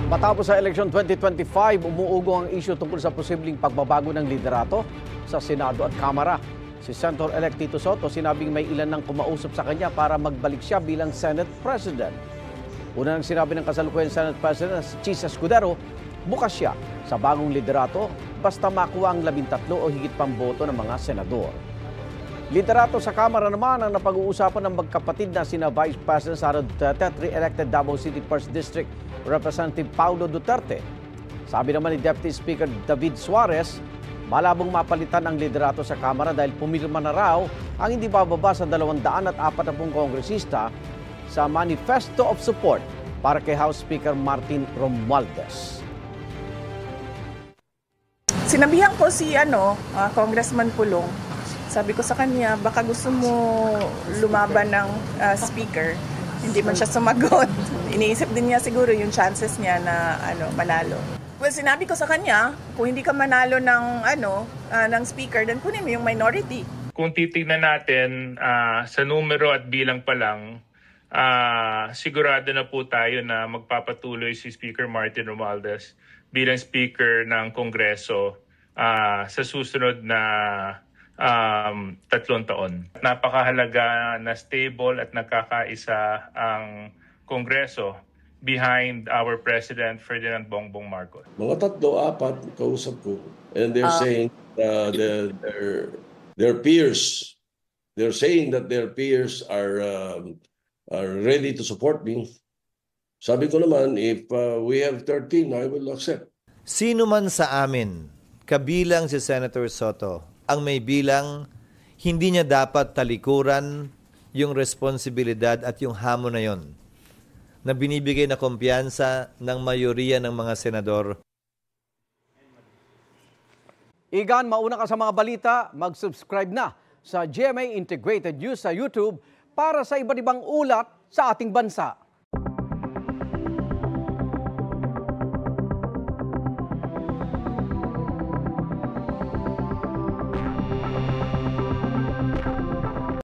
Matapos sa eleksyon 2025, umuugo ang isyu tungkol sa posibleng pagbabago ng liderato sa Senado at Kamara. Si Senator-elect Tito Soto sinabing may ilan nang kumausap sa kanya para magbalik siya bilang Senate President. Una nang sinabi ng kasalukuyang Senate President si Chis Escudero, bukas siya sa bagong liderato basta makuha ang 13 o higit pang boto ng mga senador. Liderato sa Kamara naman ang napag-uusapan ng magkapatid na sina Vice President Sara Duterte at re-elected Davao City 1st District Representative Paulo Duterte. Sabi naman ni Deputy Speaker David Suarez, malabong mapalitan ang liderato sa Kamara dahil pumirma na raw ang hindi bababa sa 240 kongresista sa Manifesto of Support para kay House Speaker Martin Romualdez. Sinabihan ko si Congressman Pulong. Sabi ko sa kanya, baka gusto mo lumaban ng speaker. Hindi man siya sumagot. Iniisip din niya siguro yung chances niya na manalo. Well, sinabi ko sa kanya, kung hindi ka manalo ng speaker, then kunin mo yung minority. Kung titignan natin sa numero at bilang pa lang, sigurado na po tayo na magpapatuloy si Speaker Martin Romualdez bilang Speaker ng Kongreso sa susunod na 3 taon. Napakahalaga na stable at nagkakaisa ang Kongreso behind our President Ferdinand Bongbong Marcos. Mga 3-4 kausap ko, and they're saying their peers, they're saying that their peers are ready to support me. Sabi ko naman, if we have 13, I will accept. Sino man sa amin, kabilang si Senator Soto, ang may bilang, hindi niya dapat talikuran yung responsibilidad at yung hamon na yon na binibigay na kumpiyansa ng mayoriya ng mga senador. Igan, mauna ka sa mga balita, mag-subscribe na sa GMA Integrated News sa YouTube para sa iba't ibang ulat sa ating bansa.